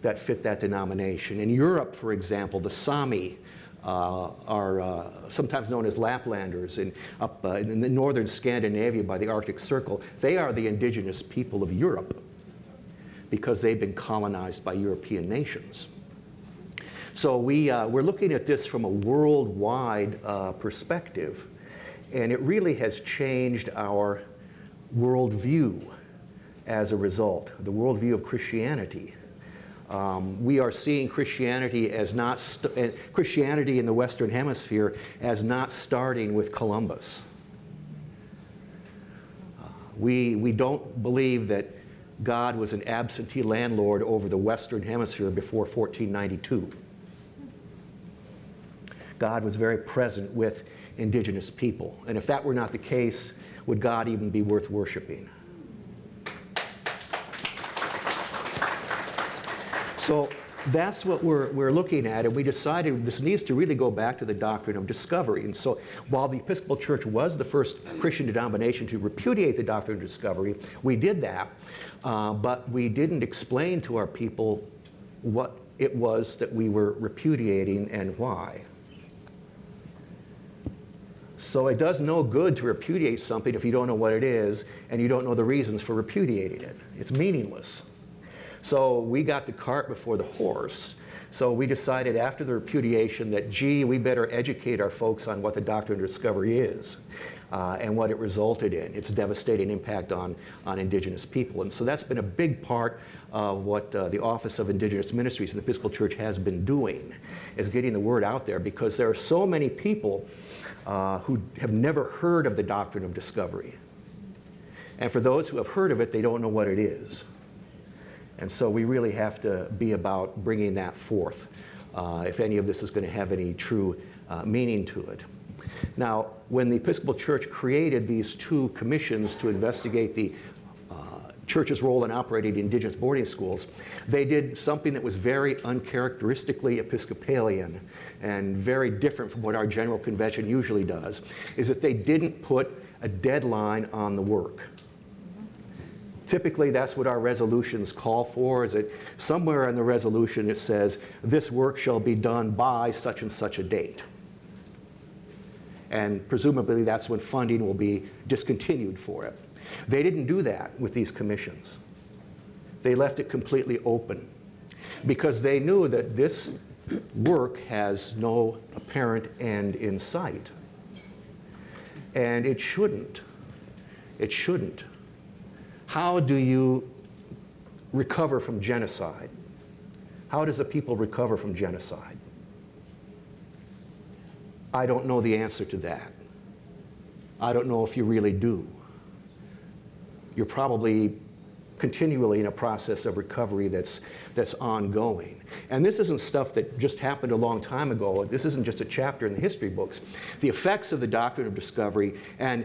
Speaker 3: that fit that denomination. In Europe, for example, the Sami are sometimes known as Laplanders, up in the northern Scandinavia by the Arctic Circle. They are the Indigenous people of Europe because they've been colonized by European nations. So we're looking at this from a worldwide perspective, and it really has changed our worldview as a result, the worldview of Christianity. We are seeing Christianity as Christianity in the Western Hemisphere as not starting with Columbus. We don't believe that God was an absentee landlord over the Western Hemisphere before 1492. God was very present with Indigenous people. And if that were not the case, would God even be worth worshiping? So that's what we're looking at, and we decided this needs to really go back to the doctrine of discovery. And so while the Episcopal Church was the first Christian denomination to repudiate the doctrine of discovery, we did that, but we didn't explain to our people what it was that we were repudiating and why. So it does no good to repudiate something if you don't know what it is and you don't know the reasons for repudiating it. It's meaningless. So we got the cart before the horse. So we decided after the repudiation that, gee, we better educate our folks on what the doctrine of discovery is. and what it resulted in, its devastating impact on Indigenous people. And so that's been a big part of what the Office of Indigenous Ministries in the Episcopal Church has been doing, is getting the word out there, because there are so many people who have never heard of the doctrine of discovery. And for those who have heard of it, they don't know what it is. And so we really have to be about bringing that forth if any of this is going to have any true meaning to it. Now, when the Episcopal Church created these two commissions to investigate the church's role in operating Indigenous boarding schools, they did something that was very uncharacteristically Episcopalian and very different from what our General Convention usually does, is that they didn't put a deadline on the work. Typically, that's what our resolutions call for, is that somewhere in the resolution it says, this work shall be done by such and such a date. And presumably that's when funding will be discontinued for it. They didn't do that with these commissions. They left it completely open because they knew that this work has no apparent end in sight. And it shouldn't. It shouldn't. How do you recover from genocide? How does a people recover from genocide? I don't know the answer to that. I don't know if you really do. You're probably continually in a process of recovery that's ongoing. And this isn't stuff that just happened a long time ago. This isn't just a chapter in the history books. The effects of the doctrine of discovery and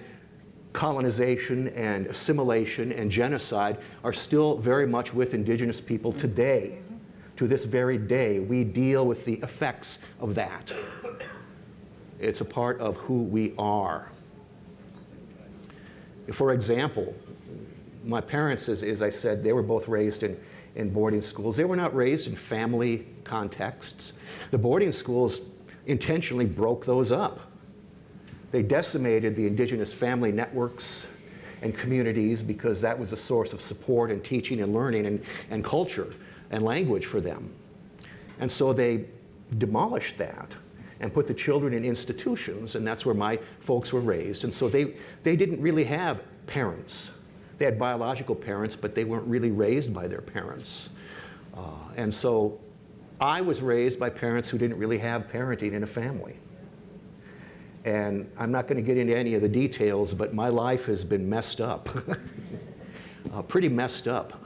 Speaker 3: colonization and assimilation and genocide are still very much with Indigenous people today. To this very day, we deal with the effects of that. It's a part of who we are. For example, my parents, as I said, they were both raised in boarding schools. They were not raised in family contexts. The boarding schools intentionally broke those up. They decimated the Indigenous family networks and communities because that was a source of support and teaching and learning and culture and language for them. And so they demolished that and put the children in institutions, and that's where my folks were raised. And so they didn't really have parents. They had biological parents, but they weren't really raised by their parents. And so I was raised by parents who didn't really have parenting in a family. And I'm not going to get into any of the details, but my life has been messed up, pretty messed up.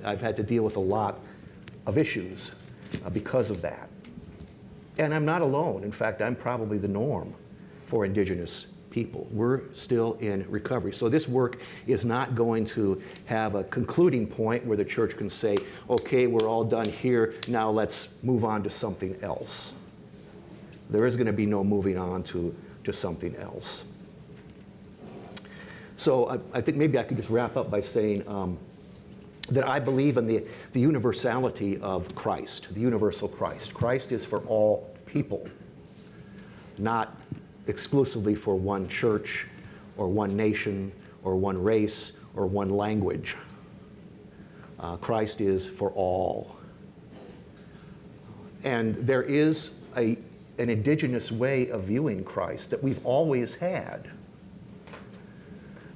Speaker 3: I've had to deal with a lot of issues because of that. And I'm not alone. In fact, I'm probably the norm for Indigenous people. We're still in recovery. So this work is not going to have a concluding point where the church can say, okay, we're all done here, now let's move on to something else. There is going to be no moving on to something else. So I think maybe I could just wrap up by saying that I believe in the universality of Christ, the universal Christ. Christ is for all people, not exclusively for one church or one nation or one race or one language. Christ is for all. And there is an indigenous way of viewing Christ that we've always had.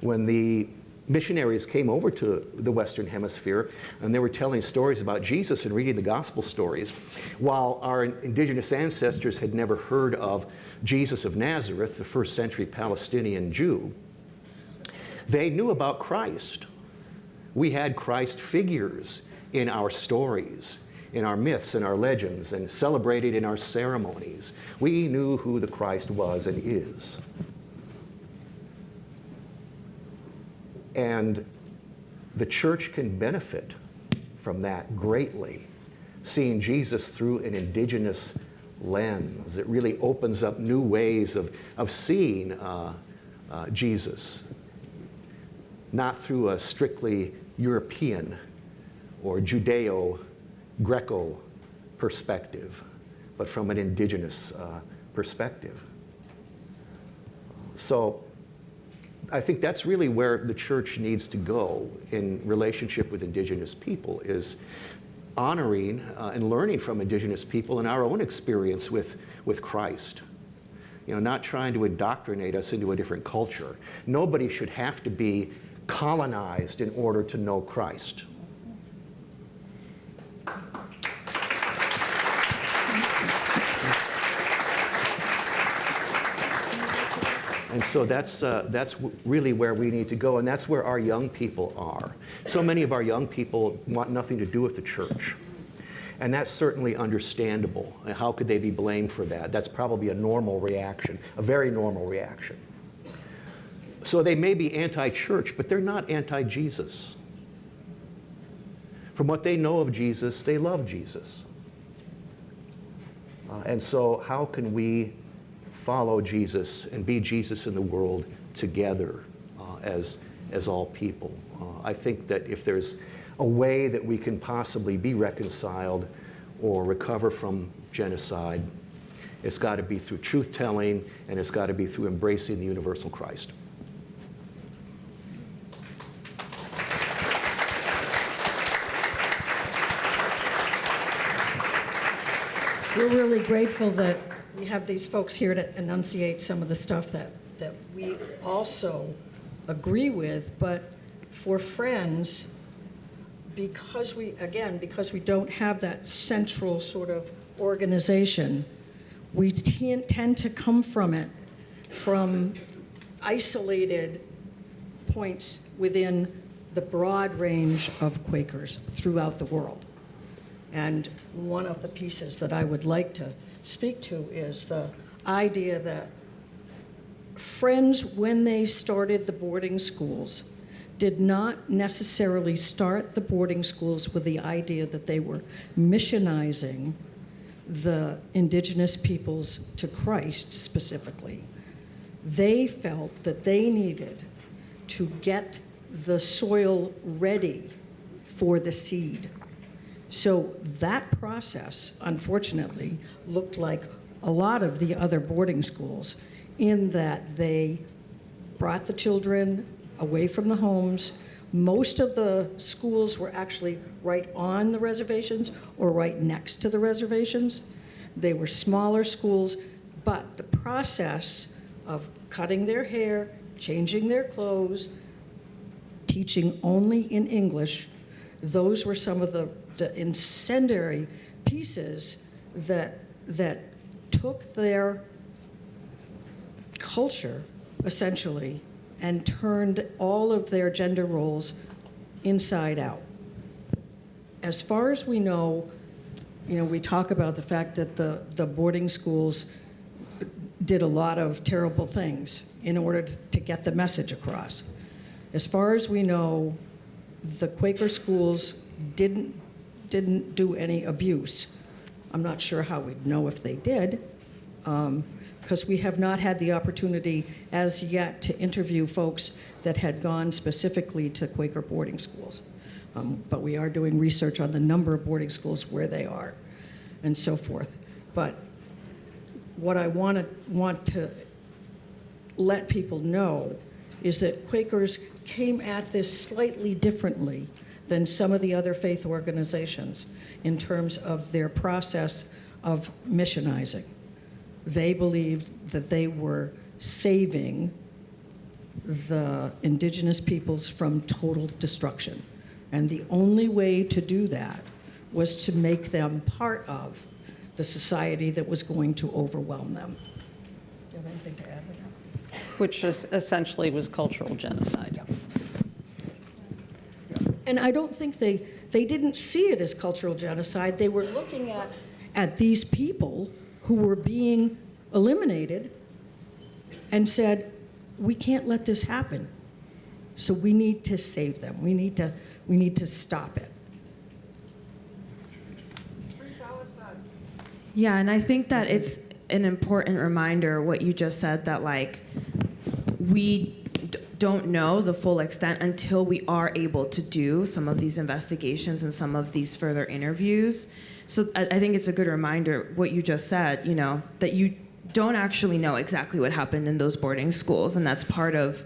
Speaker 3: When the missionaries came over to the Western Hemisphere and they were telling stories about Jesus and reading the gospel stories, while our indigenous ancestors had never heard of Jesus of Nazareth, the first century Palestinian Jew, they knew about Christ. We had Christ figures in our stories, in our myths and our legends, and celebrated in our ceremonies. We knew who the Christ was and is. And the church can benefit from that greatly, seeing Jesus through an indigenous lens. It really opens up new ways of seeing Jesus, not through a strictly European or Judeo-Greco perspective, but from an indigenous perspective. So I think that's really where the church needs to go in relationship with indigenous people, is honoring and learning from indigenous people and our own experience with Christ. not trying to indoctrinate us into a different culture. Nobody should have to be colonized in order to know Christ. And so that's really where we need to go, and that's where our young people are. So many of our young people want nothing to do with the church. And that's certainly understandable. How could they be blamed for that? That's probably a normal reaction, a very normal reaction. So they may be anti-church, but they're not anti-Jesus. From what they know of Jesus, they love Jesus. And so how can we follow Jesus and be Jesus in the world together as all people? I think that if there's a way that we can possibly be reconciled or recover from genocide, it's got to be through truth-telling, and it's got to be through embracing the universal Christ.
Speaker 5: We're really grateful that we have these folks here to enunciate some of the stuff that we also agree with, but for Friends, because we don't have that central sort of organization, we tend to come from isolated points within the broad range of Quakers throughout the world. And one of the pieces that I would like to speak to is the idea that Friends, when they started the boarding schools, did not necessarily start the boarding schools with the idea that they were missionizing the indigenous peoples to Christ specifically. They felt that they needed to get the soil ready for the seed. So that process, unfortunately, looked like a lot of the other boarding schools in that they brought the children away from the homes. Most of the schools were actually right on the reservations or right next to the reservations. They were smaller schools, but the process of cutting their hair, changing their clothes, teaching only in English, those were some of the incendiary pieces that took their culture, essentially, and turned all of their gender roles inside out. As far as we know, we talk about the fact that the boarding schools did a lot of terrible things in order to get the message across. As far as we know, the Quaker schools didn't do any abuse. I'm not sure how we'd know if they did, because we have not had the opportunity as yet to interview folks that had gone specifically to Quaker boarding schools. But we are doing research on the number of boarding schools, where they are, and so forth. But what I want to let people know is that Quakers came at this slightly differently than some of the other faith organizations in terms of their process of missionizing. They believed that they were saving the indigenous peoples from total destruction. And the only way to do that was to make them part of the society that was going to overwhelm them. Do you have anything to add to that?
Speaker 8: Which essentially was cultural genocide.
Speaker 5: And I don't think they didn't see it as cultural genocide. They were looking at these people who were being eliminated and said, we can't let this happen. So we need to save them. We need to stop it.
Speaker 7: Yeah, and I think that it's an important reminder, what you just said, that we don't know the full extent until we are able to do some of these investigations and some of these further interviews. So I think it's a good reminder, what you just said, that you don't actually know exactly what happened in those boarding schools, and that's part of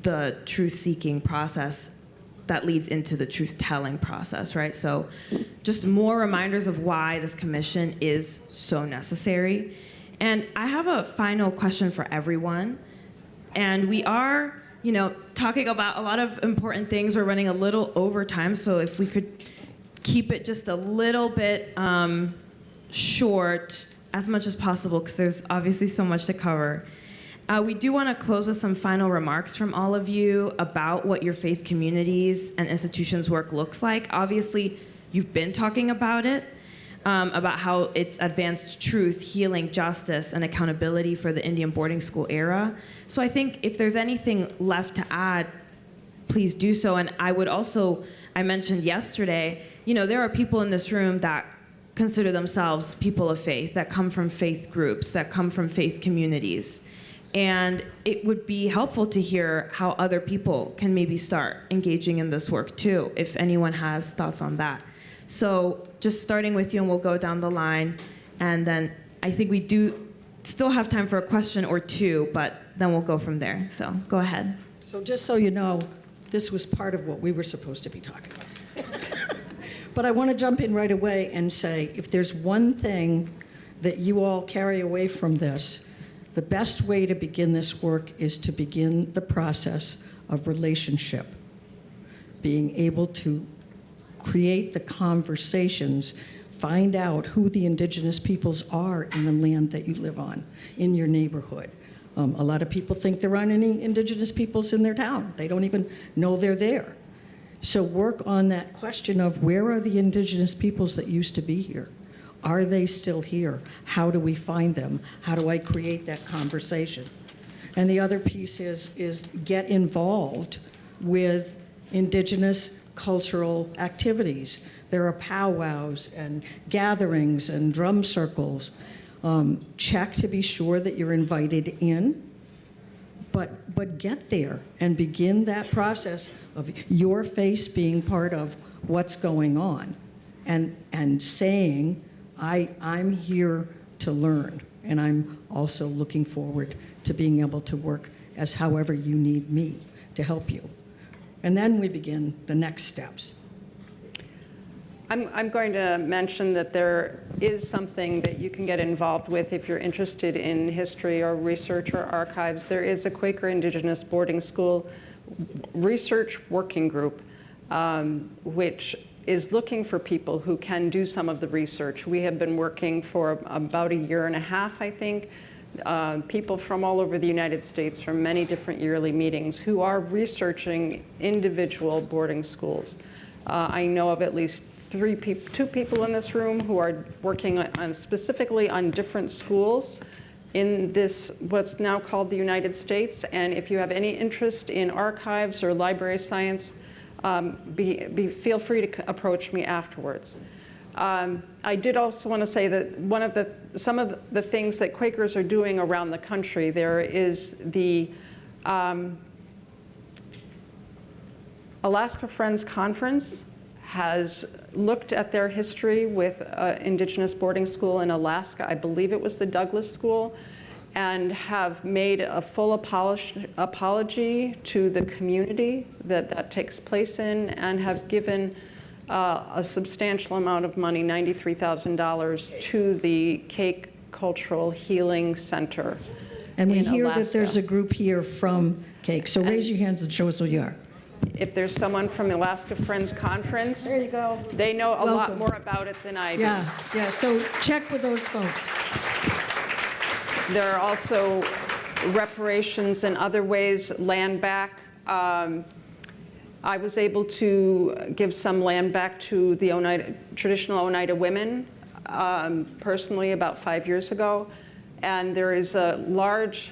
Speaker 7: the truth-seeking process that leads into the truth-telling process, right? So just more reminders of why this commission is so necessary. And I have a final question for everyone. And we are, talking about a lot of important things. We're running a little over time, so if we could keep it just a little bit short as much as possible, because there's obviously so much to cover. We do want to close with some final remarks from all of you about what your faith communities and institutions work looks like. Obviously, you've been talking about it, about how it's advanced truth, healing, justice, and accountability for the Indian boarding school era. So I think if there's anything left to add, please do so. And I would also, I mentioned yesterday, there are people in this room that consider themselves people of faith, that come from faith groups, that come from faith communities. And it would be helpful to hear how other people can maybe start engaging in this work too, if anyone has thoughts on that. So just starting with you, and we'll go down the line. And then I think we do still have time for a question or two, but then we'll go from there. So go ahead.
Speaker 5: So just so you know, this was part of what we were supposed to be talking about. But I want to jump in right away and say, if there's one thing that you all carry away from this, the best way to begin this work is to begin the process of relationship, being able to create the conversations, find out who the Indigenous peoples are in the land that you live on, in your neighborhood. A lot of people think there aren't any Indigenous peoples in their town. They don't even know they're there. So work on that question of where are the Indigenous peoples that used to be here? Are they still here? How do we find them? How do I create that conversation? And the other piece is get involved with Indigenous cultural activities. There are powwows and gatherings and drum circles. Check to be sure that you're invited in, but get there and begin that process of your face being part of what's going on and saying, I'm here to learn, and I'm also looking forward to being able to work as however you need me to help you. And then we begin the next steps.
Speaker 8: I'm going to mention that there is something that you can get involved with if you're interested in history or research or archives. There is a Quaker Indigenous boarding school research working group, which is looking for people who can do some of the research. We have been working for about a year and a half, I think, people from all over the United States from many different yearly meetings who are researching individual boarding schools. I know of at least two people in this room who are working specifically on different schools in this, what's now called the United States. And if you have any interest in archives or library science, feel free to approach me afterwards. I did also want to say that some of the things that Quakers are doing around the country, there is the Alaska Friends Conference has looked at their history with Indigenous boarding school in Alaska. I believe it was the Douglas School, and have made a full apology to the community that takes place in, and have given a substantial amount of money, $93,000, to the Cake Cultural Healing Center.
Speaker 5: And we hear
Speaker 8: Alaska.
Speaker 5: that there's a group here from Cake, so raise your hands and show us who you are.
Speaker 8: If there's someone from the Alaska Friends Conference, there you go. They know a lot more about it than I do.
Speaker 5: Yeah, so check with those folks.
Speaker 8: There are also reparations and other ways, land back. I was able to give some land back to the traditional Oneida women personally about 5 years ago. And there is a large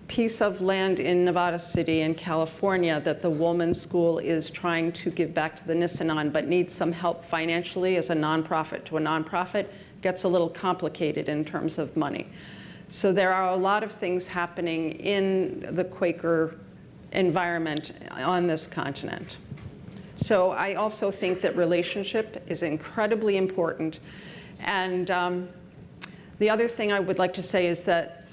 Speaker 8: piece of land in Nevada City in California that the Woolman School is trying to give back to the Nisenan, but needs some help financially as a nonprofit to a nonprofit. Gets a little complicated in terms of money. So there are a lot of things happening in the Quaker environment on this continent. So I also think that relationship is incredibly important. And the other thing I would like to say is that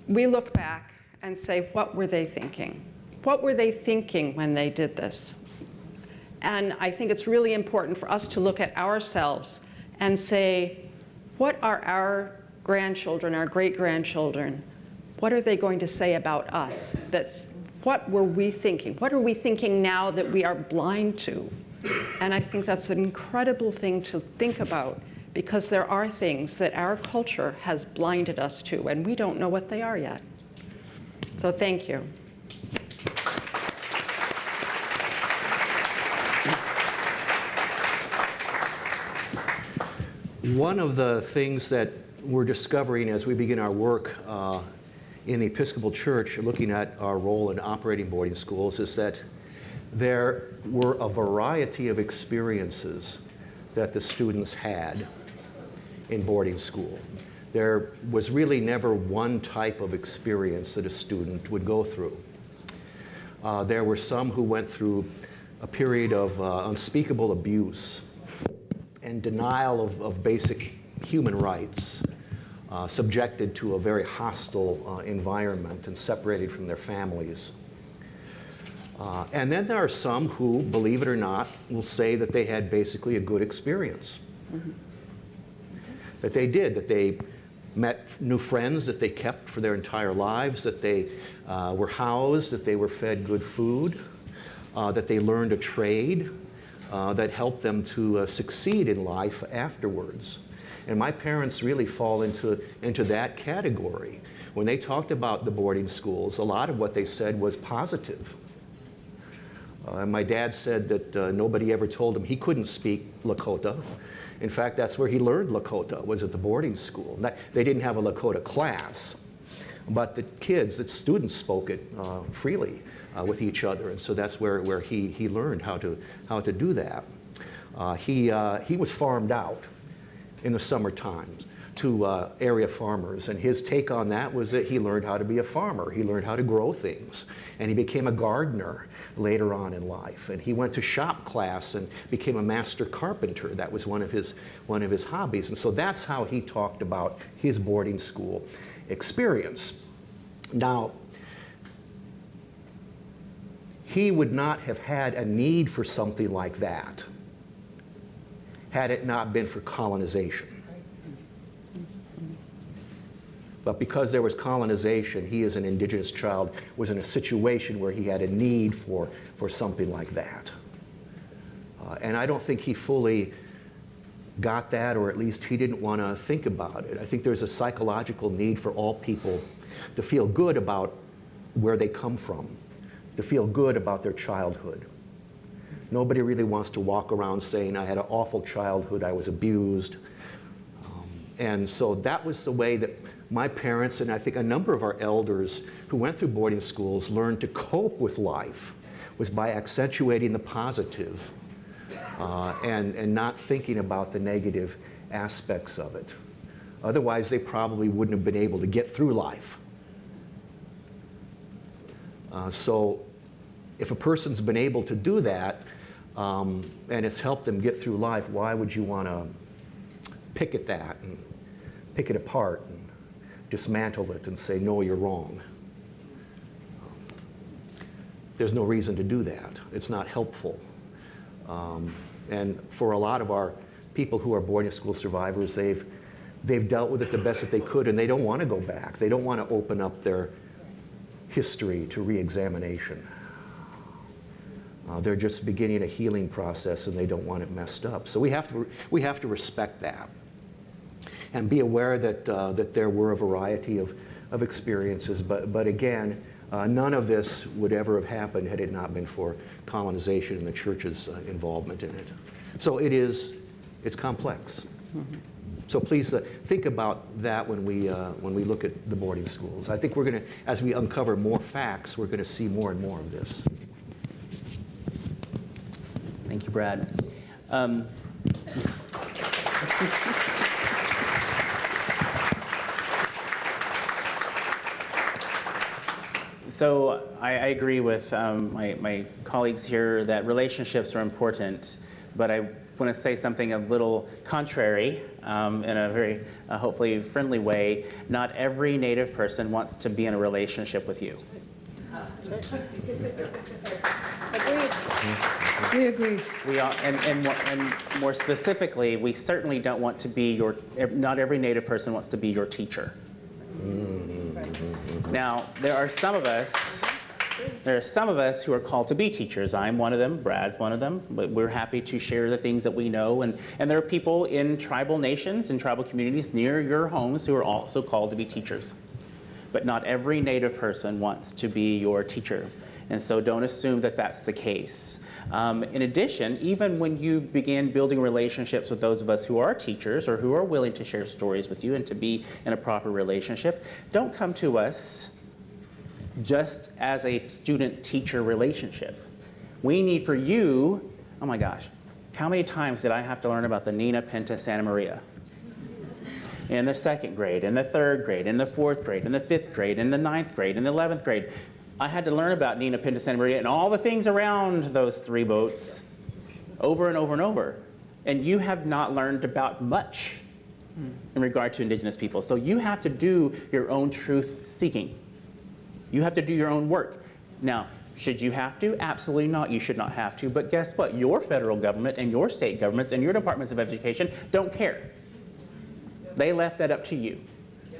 Speaker 8: we look back and say, what were they thinking? What were they thinking when they did this? And I think it's really important for us to look at ourselves and say, what are our grandchildren, our great-grandchildren, what are they going to say about us? What were we thinking? What are we thinking now that we are blind to? And I think that's an incredible thing to think about, because there are things that our culture has blinded us to, and we don't know what they are yet. So thank you.
Speaker 3: One of the things that we're discovering as we begin our work in the Episcopal Church, looking at our role in operating boarding schools, is that there were a variety of experiences that the students had in boarding school. There was really never one type of experience that a student would go through. There were some who went through a period of unspeakable abuse and denial of basic human rights, subjected to a very hostile environment and separated from their families. And then there are some who, believe it or not, will say that they had basically a good experience. Mm-hmm. That they did, that they met new friends that they kept for their entire lives, that they were housed, that they were fed good food, that they learned a trade that helped them to succeed in life afterwards. And my parents really fall into that category. When they talked about the boarding schools, a lot of what they said was positive. And my dad said that nobody ever told him he couldn't speak Lakota. In fact, that's where he learned Lakota, was at the boarding school. They didn't have a Lakota class, but the kids, the students spoke it freely with each other, and so that's where he learned how to do that. He was farmed out in the summer times to area farmers, and his take on that was that he learned how to be a farmer. He learned how to grow things, and he became a gardener later on in life. And he went to shop class and became a master carpenter. That was one of his hobbies. And so that's how he talked about his boarding school experience. Now, he would not have had a need for something like that had it not been for colonization. But because there was colonization, he as an Indigenous child was in a situation where he had a need for something like that. And I don't think he fully got that, or at least he didn't want to think about it. I think there's a psychological need for all people to feel good about where they come from, to feel good about their childhood. Nobody really wants to walk around saying, I had an awful childhood, I was abused. And so that was the way that my parents, and I think a number of our elders who went through boarding schools, learned to cope with life, was by accentuating the positive and not thinking about the negative aspects of it. Otherwise, they probably wouldn't have been able to get through life. So if a person's been able to do that, and it's helped them get through life, why would you want to pick at that and pick it apart and dismantle it and say, no, you're wrong? There's no reason to do that. It's not helpful. And for a lot of our people who are boarding school survivors, they've dealt with it the best that they could, and they don't want to go back. They don't want to open up their history to re-examination. They're just beginning a healing process, and they don't want it messed up. So we have to respect that and be aware that there were a variety of experiences. But again, none of this would ever have happened had it not been for colonization and the church's involvement in it. So it's complex. Mm-hmm. So please think about that when we look at the boarding schools. I think we're going to, as we uncover more facts, we're going to see more and more of this.
Speaker 6: Thank you, Brad. So I agree with my colleagues here that relationships are important, but I want to say something a little contrary in a very hopefully friendly way. Not every Native person wants to be in a relationship with you.
Speaker 8: Agreed.
Speaker 5: We agree.
Speaker 6: We are, and more specifically, we certainly don't want to be not every Native person wants to be your teacher. Now, there are some of us who are called to be teachers. I'm one of them, Brad's one of them, but we're happy to share the things that we know. And there are people in tribal nations and tribal communities near your homes who are also called to be teachers. But not every Native person wants to be your teacher. And so don't assume that that's the case. In addition, even when you begin building relationships with those of us who are teachers or who are willing to share stories with you and to be in a proper relationship, don't come to us just as a student-teacher relationship. We need for you, oh my gosh, how many times did I have to learn about the Nina Pinta Santa Maria? In the 2nd grade, in the 3rd grade, in the 4th grade, in the 5th grade, in the 9th grade, in the 11th grade. I had to learn about Nina Pinta Santa Maria and all the things around those 3 boats over and over and over. And you have not learned about much in regard to Indigenous people. So you have to do your own truth seeking. You have to do your own work. Now, should you have to? Absolutely not. You should not have to. But guess what? Your federal government and your state governments and your departments of education don't care. They left that up to you.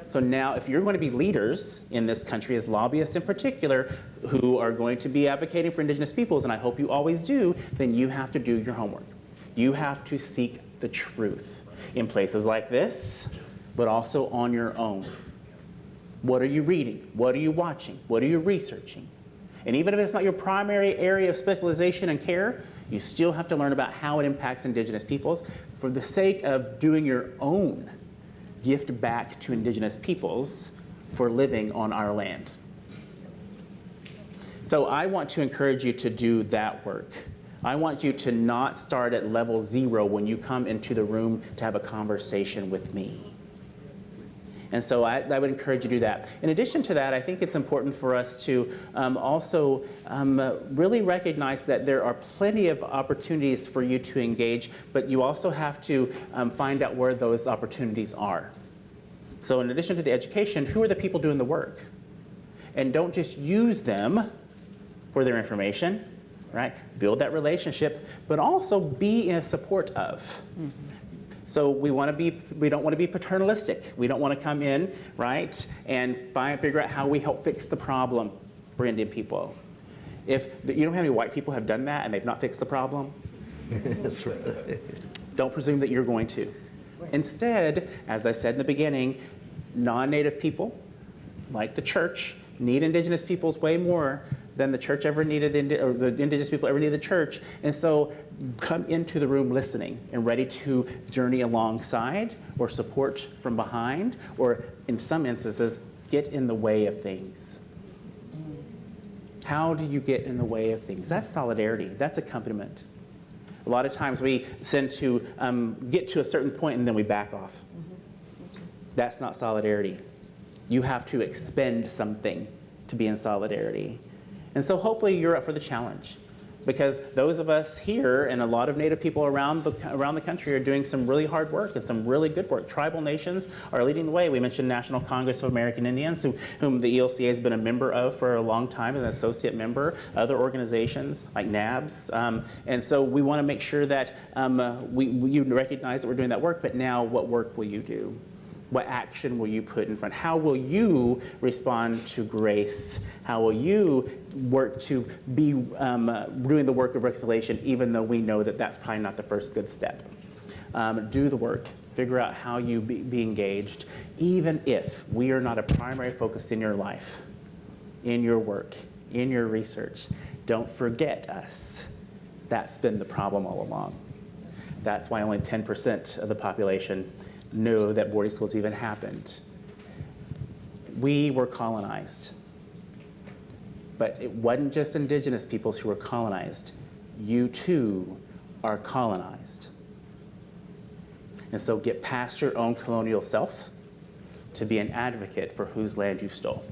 Speaker 6: So now, if you're going to be leaders in this country, as lobbyists in particular, who are going to be advocating for Indigenous peoples, and I hope you always do, then you have to do your homework. You have to seek the truth in places like this, but also on your own. What are you reading? What are you watching? What are you researching? And even if it's not your primary area of specialization and care, you still have to learn about how it impacts Indigenous peoples for the sake of doing your own gift back to Indigenous peoples for living on our land. So I want to encourage you to do that work. I want you to not start at level 0 when you come into the room to have a conversation with me. And so I would encourage you to do that. In addition to that, I think it's important for us to also really recognize that there are plenty of opportunities for you to engage, but you also have to find out where those opportunities are. So in addition to the education, who are the people doing the work? And don't just use them for their information, right? Build that relationship, but also be in support of. Mm-hmm. So we don't want to be paternalistic. We don't want to come in, right, and figure out how we help fix the problem for Indian people. You know how many white people have done that and they've not fixed the problem?
Speaker 9: That's right.
Speaker 6: Don't presume that you're going to. Instead, as I said in the beginning, non-Native people, like the church, need Indigenous peoples way more than the church ever needed, or the Indigenous people ever needed the church. And so come into the room listening and ready to journey alongside or support from behind, or in some instances, get in the way of things. How do you get in the way of things? That's solidarity. That's accompaniment. A lot of times we tend to get to a certain point and then we back off. That's not solidarity. You have to expend something to be in solidarity. And so hopefully you're up for the challenge, because those of us here and a lot of Native people around the country are doing some really hard work and some really good work. Tribal nations are leading the way. We mentioned National Congress of American Indians, whom the ELCA has been a member of for a long time, an associate member, other organizations like NABS. And so we want to make sure that you recognize that we're doing that work, but now what work will you do? What action will you put in front? How will you respond to grace? How will you work to be doing the work of reconciliation, even though we know that that's probably not the first good step? Do the work. Figure out how you be engaged, even if we are not a primary focus in your life, in your work, in your research. Don't forget us. That's been the problem all along. That's why only 10% of the population know that boarding schools even happened. We were colonized. But it wasn't just Indigenous peoples who were colonized. You too are colonized. And so get past your own colonial self to be an advocate for whose land you stole.